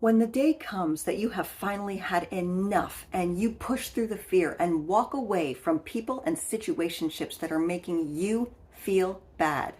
When the day comes that you have finally had enough and you push through the fear and walk away from people and situationships that are making you feel bad,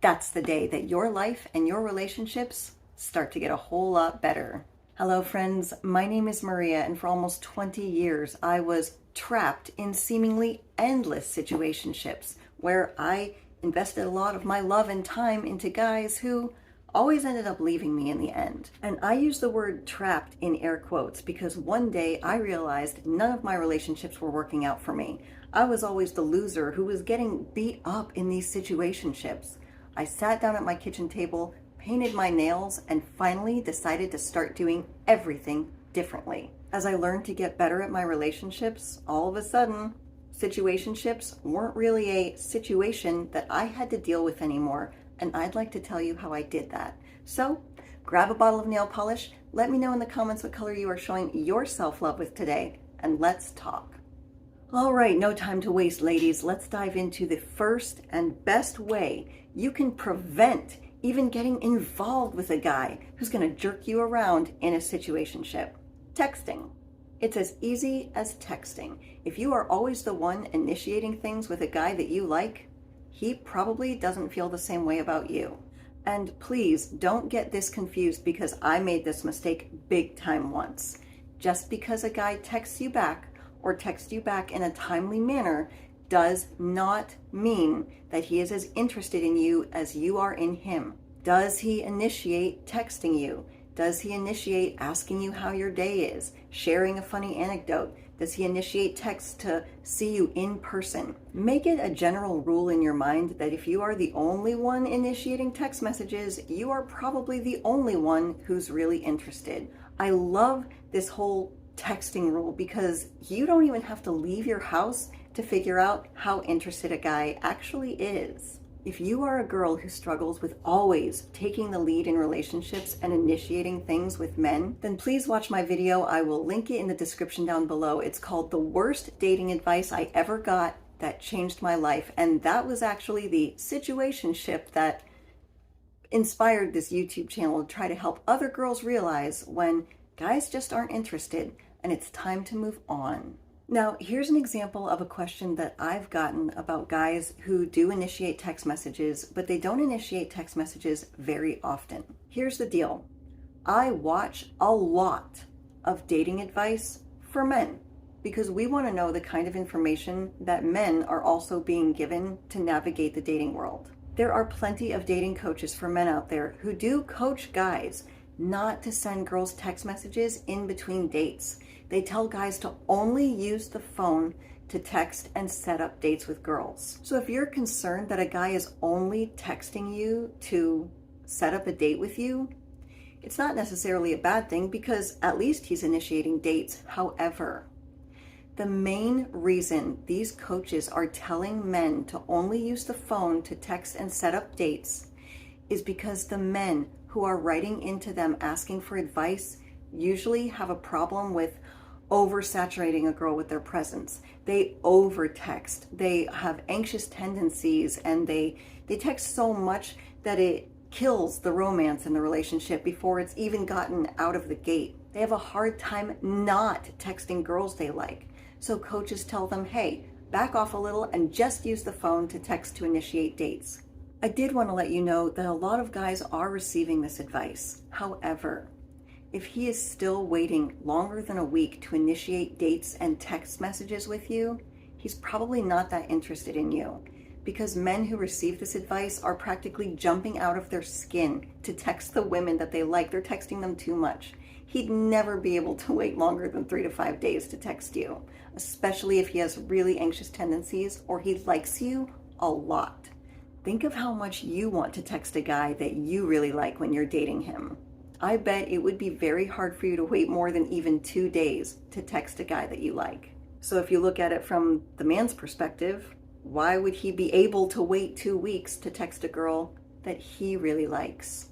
that's the day that your life and your relationships start to get a whole lot better. Hello friends, my name is Maria, and for almost 20 years I was trapped in seemingly endless situationships where I invested a lot of my love and time into guys who always ended up leaving me in the end. And I use the word trapped in air quotes because one day I realized none of my relationships were working out for me. I was always the loser who was getting beat up in these situationships. I sat down at my kitchen table, painted my nails, and finally decided to start doing everything differently. As I learned to get better at my relationships, all of a sudden, situationships weren't really a situation that I had to deal with anymore. And I'd like to tell you how I did that. So grab a bottle of nail polish, let me know in the comments what color you are showing your self-love with today, and let's talk. All right, no time to waste, ladies. Let's dive into the first and best way you can prevent even getting involved with a guy who's gonna jerk you around in a situationship. Texting. It's as easy as texting. If you are always the one initiating things with a guy that you like, he probably doesn't feel the same way about you. And please don't get this confused because I made this mistake big time once. Just because a guy texts you back or texts you back in a timely manner does not mean that he is as interested in you as you are in him. Does he initiate texting you? Does he initiate asking you how your day is, sharing a funny anecdote? Does he initiate texts to see you in person? Make it a general rule in your mind that if you are the only one initiating text messages, you are probably the only one who's really interested. I love this whole texting rule because you don't even have to leave your house to figure out how interested a guy actually is. If you are a girl who struggles with always taking the lead in relationships and initiating things with men, then please watch my video. I will link it in the description down below. It's called The Worst Dating Advice I Ever Got That Changed My Life. And that was actually the situationship that inspired this YouTube channel to try to help other girls realize when guys just aren't interested and it's time to move on. Now, here's an example of a question that I've gotten about guys who do initiate text messages, but they don't initiate text messages very often. Here's the deal. I watch a lot of dating advice for men because we want to know the kind of information that men are also being given to navigate the dating world. There are plenty of dating coaches for men out there who do coach guys not to send girls text messages in between dates. They tell guys to only use the phone to text and set up dates with girls. So if you're concerned that a guy is only texting you to set up a date with you, it's not necessarily a bad thing because at least he's initiating dates. However, the main reason these coaches are telling men to only use the phone to text and set up dates is because the men who are writing into them asking for advice usually have a problem with oversaturating a girl with their presence. They over-text. They have anxious tendencies, and they text so much that it kills the romance in the relationship before it's even gotten out of the gate. They have a hard time not texting girls they like. So coaches tell them, hey, back off a little and just use the phone to text to initiate dates. I did want to let you know that a lot of guys are receiving this advice. However, if he is still waiting longer than a week to initiate dates and text messages with you, he's probably not that interested in you. Because men who receive this advice are practically jumping out of their skin to text the women that they like. They're texting them too much. He'd never be able to wait longer than 3 to 5 days to text you, especially if he has really anxious tendencies or he likes you a lot. Think of how much you want to text a guy that you really like when you're dating him. I bet it would be very hard for you to wait more than even 2 days to text a guy that you like. So if you look at it from the man's perspective, why would he be able to wait 2 weeks to text a girl that he really likes?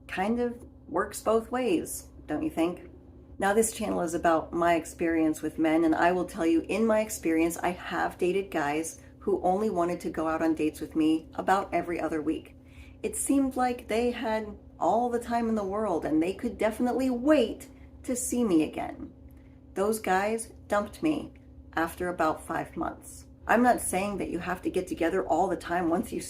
Kind of works both ways, don't you think? Now this channel is about my experience with men, and I will tell you, in my experience, I have dated guys who only wanted to go out on dates with me about every other week. It seemed like they had all the time in the world, and they could definitely wait to see me again. Those guys dumped me after about 5 months. I'm not saying that you have to get together all the time once you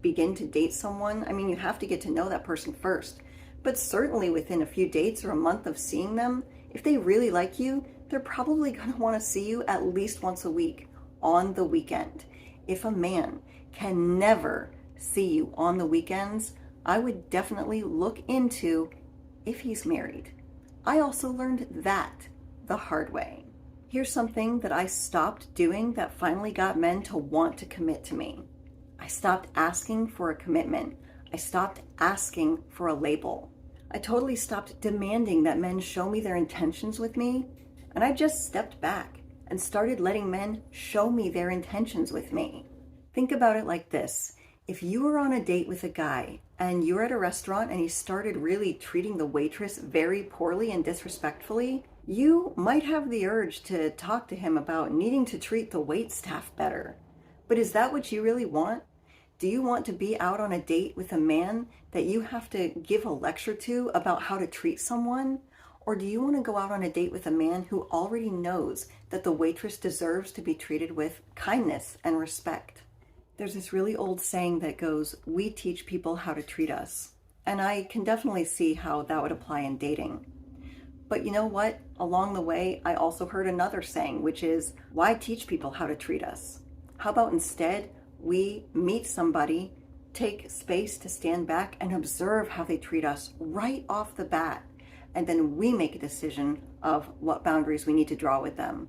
begin to date someone. I mean, you have to get to know that person first. But certainly within a few dates or a month of seeing them, if they really like you, they're probably going to want to see you at least once a week on the weekend. If a man can never see you on the weekends, I would definitely look into if he's married. I also learned that the hard way. Here's something that I stopped doing that finally got men to want to commit to me. I stopped asking for a commitment. I stopped asking for a label. I totally stopped demanding that men show me their intentions with me, and I just stepped back and started letting men show me their intentions with me. Think about it like this. If you were on a date with a guy and you're at a restaurant and he started really treating the waitress very poorly and disrespectfully, you might have the urge to talk to him about needing to treat the wait staff better. But is that what you really want? Do you want to be out on a date with a man that you have to give a lecture to about how to treat someone? Or do you want to go out on a date with a man who already knows that the waitress deserves to be treated with kindness and respect? There's this really old saying that goes, "We teach people how to treat us." And I can definitely see how that would apply in dating. But you know what? Along the way, I also heard another saying, which is, why teach people how to treat us? How about instead we meet somebody, take space to stand back and observe how they treat us right off the bat, and then we make a decision of what boundaries we need to draw with them.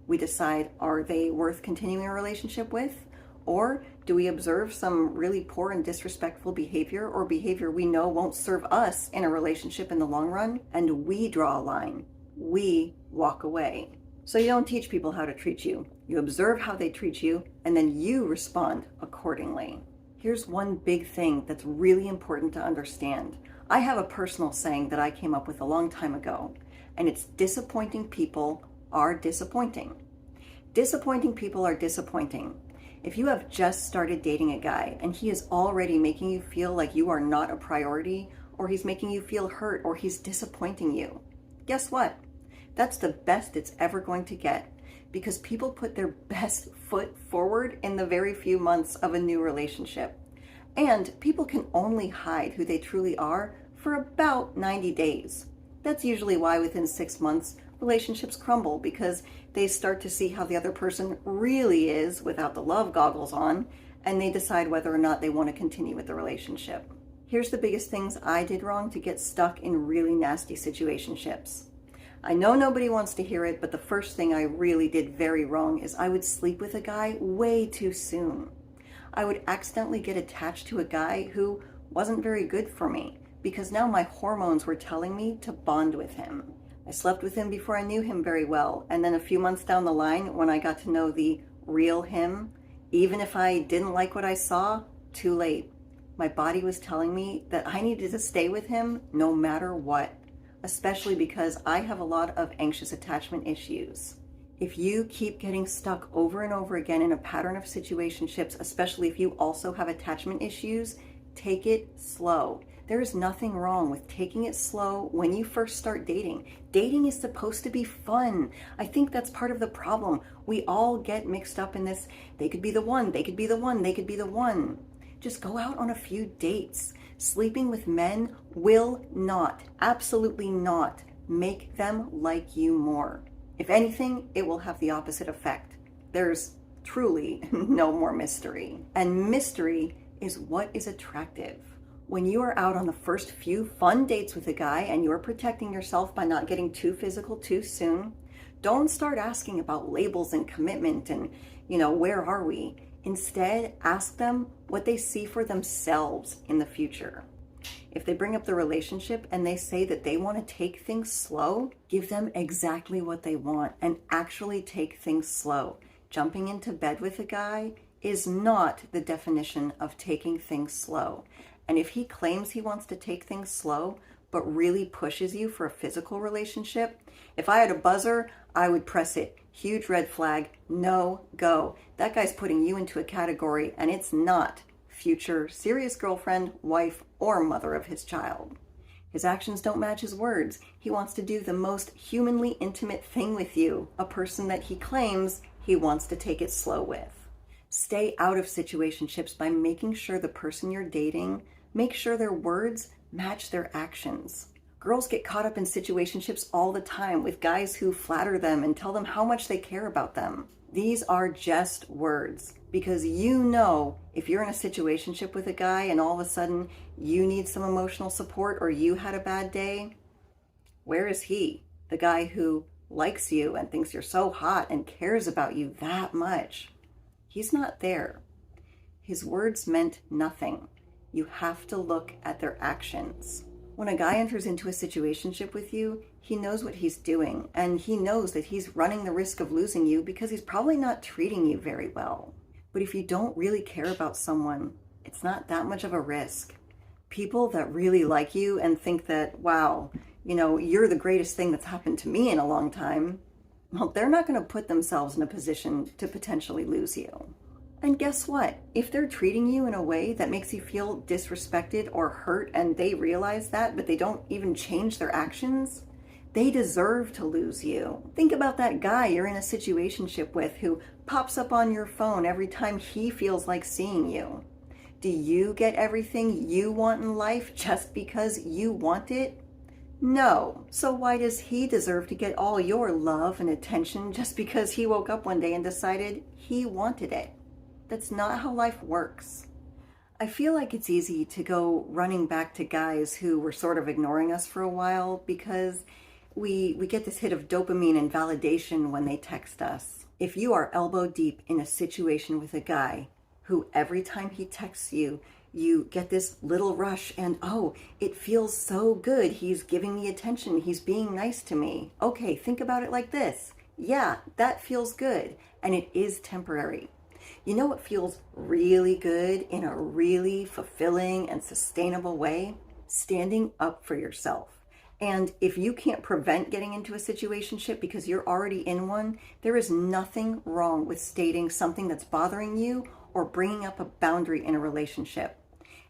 We decide, are they worth continuing a relationship with? Or do we observe some really poor and disrespectful behavior or behavior we know won't serve us in a relationship in the long run, and we draw a line? We walk away. So you don't teach people how to treat you. You observe how they treat you, and then you respond accordingly. Here's one big thing that's really important to understand. I have a personal saying that I came up with a long time ago, and it's disappointing people are disappointing. Disappointing people are disappointing. If you have just started dating a guy and he is already making you feel like you are not a priority, or he's making you feel hurt, or he's disappointing you, guess what? That's the best it's ever going to get, because people put their best foot forward in the very few months of a new relationship. And people can only hide who they truly are for about 90 days. That's usually why within 6 months, relationships crumble, because they start to see how the other person really is without the love goggles on, and they decide whether or not they want to continue with the relationship. Here's the biggest things I did wrong to get stuck in really nasty situationships. I know nobody wants to hear it, but the first thing I really did very wrong is I would sleep with a guy way too soon. I would accidentally get attached to a guy who wasn't very good for me, because now my hormones were telling me to bond with him. I slept with him before I knew him very well, and then a few months down the line, when I got to know the real him, even if I didn't like what I saw, too late. My body was telling me that I needed to stay with him no matter what, especially because I have a lot of anxious attachment issues. If you keep getting stuck over and over again in a pattern of situationships, especially if you also have attachment issues, take it slow. There is nothing wrong with taking it slow when you first start dating. Dating is supposed to be fun. I think that's part of the problem. We all get mixed up in this. They could be the one, they could be the one, they could be the one. Just go out on a few dates. Sleeping with men will not, absolutely not, make them like you more. If anything, it will have the opposite effect. There's truly no more mystery. And mystery is what is attractive. When you are out on the first few fun dates with a guy and you're protecting yourself by not getting too physical too soon, don't start asking about labels and commitment and, where are we? Instead, ask them what they see for themselves in the future. If they bring up the relationship and they say that they want to take things slow, give them exactly what they want and actually take things slow. Jumping into bed with a guy is not the definition of taking things slow. And if he claims he wants to take things slow, but really pushes you for a physical relationship, if I had a buzzer, I would press it. Huge red flag, no go. That guy's putting you into a category, and it's not future serious girlfriend, wife, or mother of his child. His actions don't match his words. He wants to do the most humanly intimate thing with you, a person that he claims he wants to take it slow with. Stay out of situationships by making sure the person you're dating, make sure their words match their actions. Girls get caught up in situationships all the time with guys who flatter them and tell them how much they care about them. These are just words, because you know if you're in a situationship with a guy and all of a sudden you need some emotional support or you had a bad day, where is he? The guy who likes you and thinks you're so hot and cares about you that much. He's not there. His words meant nothing. You have to look at their actions. When a guy enters into a situationship with you, he knows what he's doing, and he knows that he's running the risk of losing you because he's probably not treating you very well. But if you don't really care about someone, it's not that much of a risk. People that really like you and think that, wow, you're the greatest thing that's happened to me in a long time, well, they're not going to put themselves in a position to potentially lose you. And guess what? If they're treating you in a way that makes you feel disrespected or hurt and they realize that, but they don't even change their actions, they deserve to lose you. Think about that guy you're in a situationship with who pops up on your phone every time he feels like seeing you. Do you get everything you want in life just because you want it? No. So why does he deserve to get all your love and attention just because he woke up one day and decided he wanted it? That's not how life works. I feel like it's easy to go running back to guys who were sort of ignoring us for a while because we get this hit of dopamine and validation when they text us. If you are elbow deep in a situation with a guy who every time he texts you, you get this little rush and, oh, it feels so good. He's giving me attention. He's being nice to me. Okay, think about it like this. Yeah, that feels good. And it is temporary. You know what feels really good in a really fulfilling and sustainable way? Standing up for yourself. And if you can't prevent getting into a situationship because you're already in one, there is nothing wrong with stating something that's bothering you or bringing up a boundary in a relationship.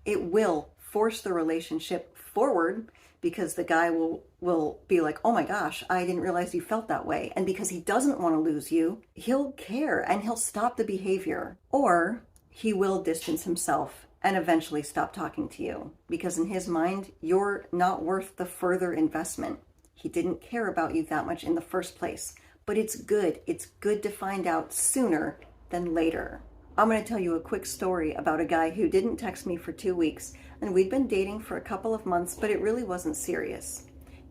It will force the relationship forward because the guy will be like, oh my gosh, I didn't realize you felt that way. And because he doesn't want to lose you, he'll care and he'll stop the behavior. Or he will distance himself and eventually stop talking to you because in his mind, you're not worth the further investment. He didn't care about you that much in the first place. But it's good. It's good to find out sooner than later. I'm going to tell you a quick story about a guy who didn't text me for 2 weeks, and we'd been dating for a couple of months, but it really wasn't serious.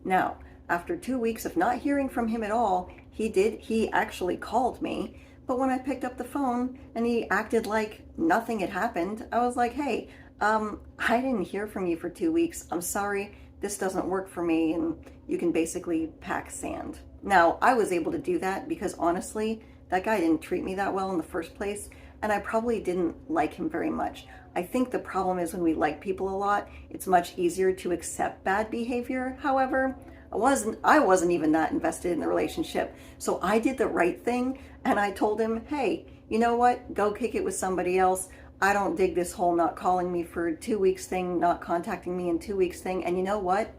Now, after 2 weeks of not hearing from him at all, he actually called me, but when I picked up the phone and he acted like nothing had happened, I was like, hey, I didn't hear from you for 2 weeks. I'm sorry, this doesn't work for me, and you can basically pack sand. Now, I was able to do that because honestly, that guy didn't treat me that well in the first place, and I probably didn't like him very much. I think the problem is when we like people a lot, it's much easier to accept bad behavior. However, I wasn't even that invested in the relationship. So I did the right thing and I told him, hey, you know what? Go kick it with somebody else. I don't dig this whole not calling me for 2 weeks thing, not contacting me in 2 weeks thing. And you know what?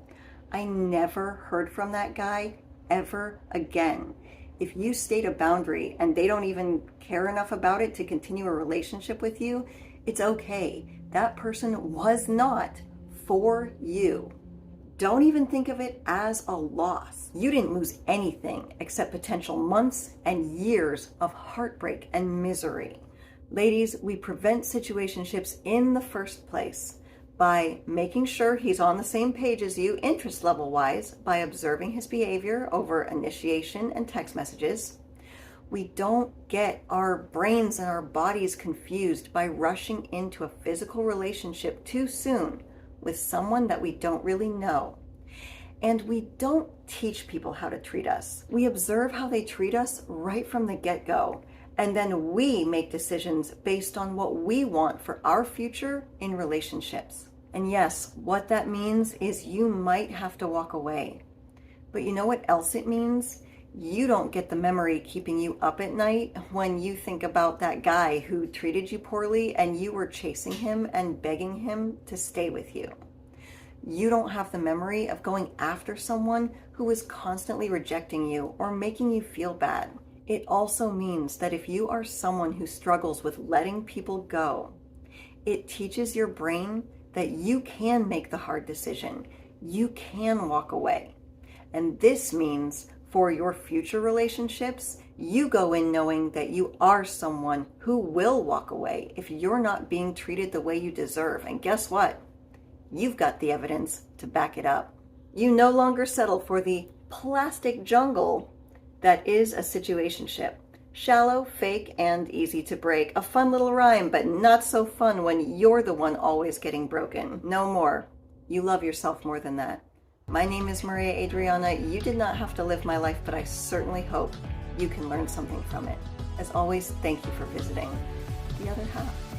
I never heard from that guy ever again. If you state a boundary and they don't even care enough about it to continue a relationship with you, it's okay. That person was not for you. Don't even think of it as a loss. You didn't lose anything except potential months and years of heartbreak and misery. Ladies, we prevent situationships in the first place by making sure he's on the same page as you interest level wise, by observing his behavior over initiation and text messages. We don't get our brains and our bodies confused by rushing into a physical relationship too soon with someone that we don't really know. And we don't teach people how to treat us. We observe how they treat us right from the get-go. And then we make decisions based on what we want for our future in relationships. And yes, what that means is you might have to walk away. But you know what else it means? You don't get the memory keeping you up at night when you think about that guy who treated you poorly and you were chasing him and begging him to stay with you. You don't have the memory of going after someone who is constantly rejecting you or making you feel bad. It also means that if you are someone who struggles with letting people go, it teaches your brain that you can make the hard decision. You can walk away. And this means for your future relationships, you go in knowing that you are someone who will walk away if you're not being treated the way you deserve. And guess what? You've got the evidence to back it up. You no longer settle for the plastic jungle that is a situationship. Shallow, fake, and easy to break. A fun little rhyme, but not so fun when you're the one always getting broken. No more. You love yourself more than that. My name is Maria Adriana. You did not have to live my life, but I certainly hope you can learn something from it. As always, thank you for visiting The Other Half.